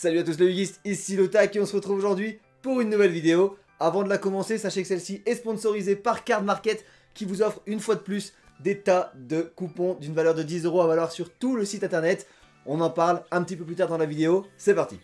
Salut à tous les Yugistes, ici Lotak et on se retrouve aujourd'hui pour une nouvelle vidéo. Avant de la commencer, sachez que celle-ci est sponsorisée par Card Market qui vous offre une fois de plus des tas de coupons d'une valeur de 10 € à valoir sur tout le site internet. On en parle un petit peu plus tard dans la vidéo, c'est parti.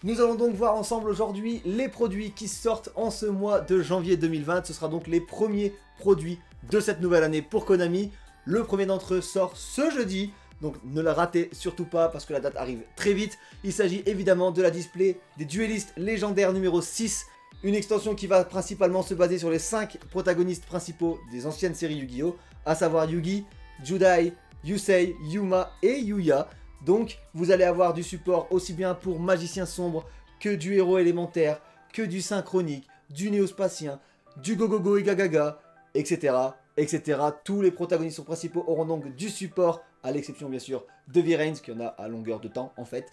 Nous allons donc voir ensemble aujourd'hui les produits qui sortent en ce mois de janvier 2020. Ce sera donc les premiers produits de cette nouvelle année pour Konami. Le premier d'entre eux sort ce jeudi. Donc ne la ratez surtout pas parce que la date arrive très vite. Il s'agit évidemment de la display des duellistes légendaires numéro 6. Une extension qui va principalement se baser sur les 5 protagonistes principaux des anciennes séries Yu-Gi-Oh! À savoir Yugi, Judai, Yusei, Yuma et Yuya. Donc vous allez avoir du support aussi bien pour Magicien Sombre que du héros élémentaire, que du synchronique, du néospatien, du Gogogo et Gagaga, etc. etc. Tous les protagonistes principaux auront donc du support, à l'exception bien sûr de V-Reigns, qui en a à longueur de temps en fait.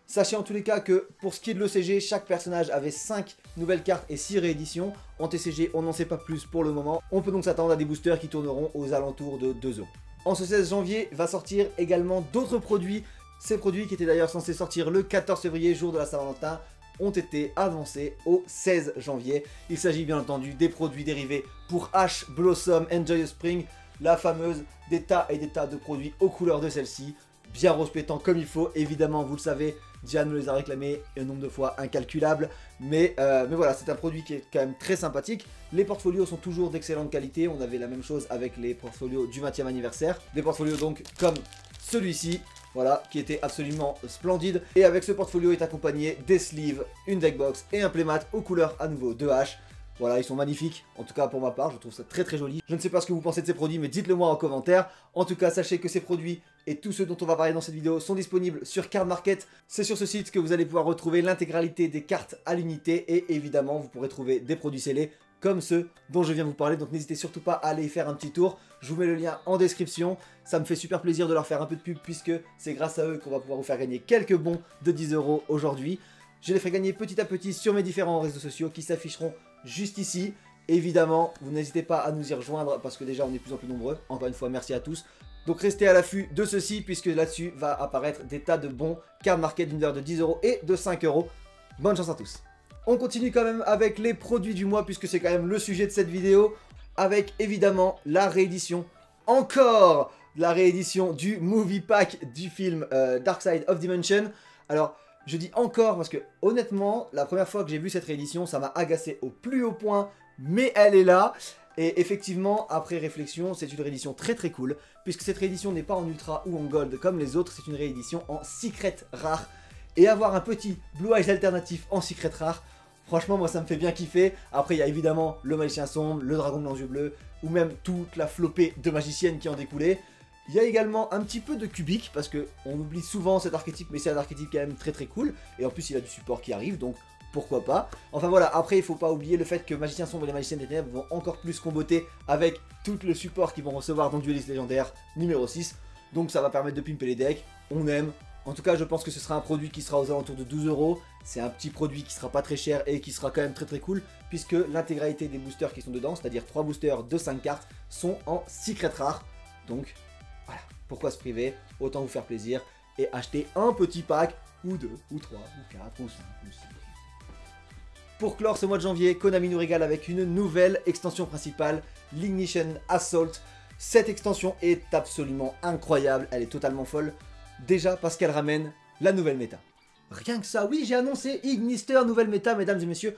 Sachez en tous les cas que pour ce qui est de l'ECG, chaque personnage avait 5 nouvelles cartes et 6 rééditions. En TCG, on n'en sait pas plus pour le moment. On peut donc s'attendre à des boosters qui tourneront aux alentours de 2 €. En ce 16 janvier va sortir également d'autres produits. Ces produits qui étaient d'ailleurs censés sortir le 14 février, jour de la Saint-Valentin, ont été avancés au 16 janvier. Il s'agit bien entendu des produits dérivés pour Ash, Blossom, Joyous Spring, la fameuse des tas et des tas de produits aux couleurs de celle-ci, bien rose pétant comme il faut. Évidemment, vous le savez, Diane me les a réclamés un nombre de fois incalculable, mais voilà, c'est un produit qui est quand même très sympathique. Les portfolios sont toujours d'excellente qualité, on avait la même chose avec les portfolios du 20e anniversaire. Des portfolios donc comme celui-ci. Voilà, qui était absolument splendide. Et avec ce portfolio est accompagné des sleeves, une deckbox et un playmat aux couleurs à nouveau de H. Voilà, ils sont magnifiques. En tout cas, pour ma part, je trouve ça très très joli. Je ne sais pas ce que vous pensez de ces produits, mais dites-le moi en commentaire. En tout cas, sachez que ces produits et tous ceux dont on va parler dans cette vidéo sont disponibles sur Card Market. C'est sur ce site que vous allez pouvoir retrouver l'intégralité des cartes à l'unité. Et évidemment, vous pourrez trouver des produits scellés comme ceux dont je viens vous parler. Donc n'hésitez surtout pas à aller y faire un petit tour. Je vous mets le lien en description. Ça me fait super plaisir de leur faire un peu de pub puisque c'est grâce à eux qu'on va pouvoir vous faire gagner quelques bons de 10 € aujourd'hui. Je les ferai gagner petit à petit sur mes différents réseaux sociaux qui s'afficheront juste ici. Évidemment, vous n'hésitez pas à nous y rejoindre parce que déjà on est de plus en plus nombreux. Encore une fois, merci à tous. Donc restez à l'affût de ceci puisque là-dessus va apparaître des tas de bons Card Market d'une valeur de 10 € et de 5 €. Bonne chance à tous. On continue quand même avec les produits du mois puisque c'est quand même le sujet de cette vidéo. Avec évidemment la réédition, encore la réédition du Movie Pack du film Dark Side of Dimension. Alors, je dis encore parce que honnêtement, la première fois que j'ai vu cette réédition, ça m'a agacé au plus haut point, mais elle est là. Et effectivement, après réflexion, c'est une réédition très très cool, puisque cette réédition n'est pas en ultra ou en gold comme les autres, c'est une réédition en secret rare. Et avoir un petit Blue Eyes alternatif en secret rare, franchement, moi ça me fait bien kiffer. Après, il y a évidemment le Magicien Sombre, le Dragon Blanc Yeux Bleus, ou même toute la flopée de magiciennes qui en découlait. Il y a également un petit peu de Cubic, parce qu'on oublie souvent cet archétype, mais c'est un archétype quand même très très cool. Et en plus, il a du support qui arrive, donc pourquoi pas. Enfin voilà, après, il faut pas oublier le fait que Magicien Sombre et les Magiciennes des Ténèbres vont encore plus comboter avec tout le support qu'ils vont recevoir dans Duelist Légendaire numéro 6. Donc ça va permettre de pimper les decks, on aime. En tout cas, je pense que ce sera un produit qui sera aux alentours de 12 €. C'est un petit produit qui sera pas très cher et qui sera quand même très très cool, puisque l'intégralité des boosters qui sont dedans, c'est-à-dire 3 boosters de 5 cartes, sont en secret rare. Donc voilà, pourquoi se priver? Autant vous faire plaisir et acheter un petit pack, ou 2, ou 3, ou 4, ou 5, ou 6. Pour clore ce mois de janvier, Konami nous régale avec une nouvelle extension principale, l'Ignition Assault. Cette extension est absolument incroyable, elle est totalement folle. Déjà parce qu'elle ramène la nouvelle méta. Rien que ça, oui, j'ai annoncé Ignister, nouvelle méta, mesdames et messieurs.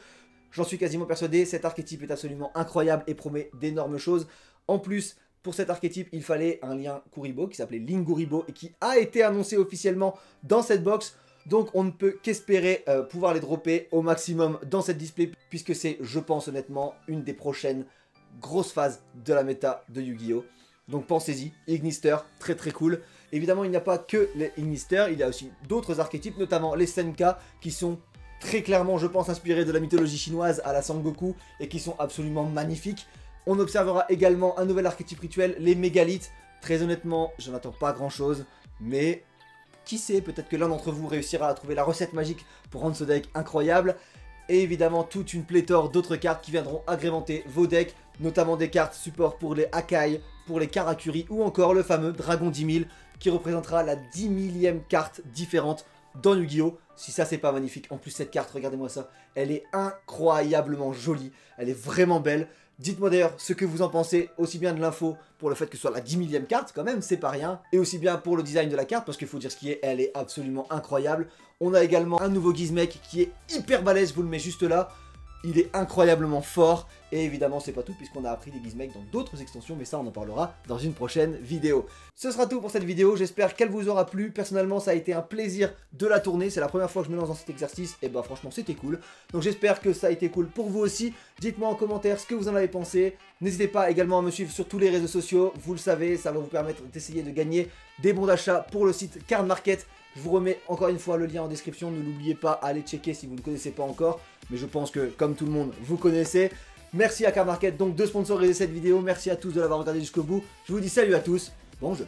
J'en suis quasiment persuadé, cet archétype est absolument incroyable et promet d'énormes choses. En plus, pour cet archétype, il fallait un lien Kuribo qui s'appelait Linguribo et qui a été annoncé officiellement dans cette box. Donc on ne peut qu'espérer pouvoir les dropper au maximum dans cette display, puisque c'est, je pense honnêtement, une des prochaines grosses phases de la méta de Yu-Gi-Oh! Donc pensez-y, Ignister, très très cool. Évidemment, il n'y a pas que les Ignister, il y a aussi d'autres archétypes, notamment les Senka, qui sont très clairement, je pense, inspirés de la mythologie chinoise à la Sangoku, et qui sont absolument magnifiques. On observera également un nouvel archétype rituel, les Mégalithes. Très honnêtement, je n'attends pas grand-chose, mais qui sait, peut-être que l'un d'entre vous réussira à trouver la recette magique pour rendre ce deck incroyable. Et évidemment, toute une pléthore d'autres cartes qui viendront agrémenter vos decks, notamment des cartes support pour les Akai, pour les Karakuri, ou encore le fameux Dragon 10 000, qui représentera la 10 000e carte différente dans Yu-Gi-Oh! Si ça c'est pas magnifique, en plus cette carte, regardez-moi ça, elle est incroyablement jolie, elle est vraiment belle. Dites-moi d'ailleurs ce que vous en pensez, aussi bien de l'info pour le fait que ce soit la 10 millième carte quand même, c'est pas rien, et aussi bien pour le design de la carte, parce qu'il faut dire ce qui est, elle est absolument incroyable. On a également un nouveau Gizmek qui est hyper balèze, je vous le mets juste là. Il est incroyablement fort, et évidemment c'est pas tout puisqu'on a appris des Gizmek dans d'autres extensions, mais ça on en parlera dans une prochaine vidéo. Ce sera tout pour cette vidéo, j'espère qu'elle vous aura plu. Personnellement ça a été un plaisir de la tourner, c'est la première fois que je me lance dans cet exercice, et bah franchement c'était cool. Donc j'espère que ça a été cool pour vous aussi, dites-moi en commentaire ce que vous en avez pensé. N'hésitez pas également à me suivre sur tous les réseaux sociaux, vous le savez, ça va vous permettre d'essayer de gagner des bons d'achat pour le site Card Market. Je vous remets encore une fois le lien en description, ne l'oubliez pas, allez checker si vous ne connaissez pas encore. Mais je pense que, comme tout le monde, vous connaissez. Merci à Card Market donc de sponsoriser cette vidéo, merci à tous de l'avoir regardé jusqu'au bout. Je vous dis salut à tous, bon jeu.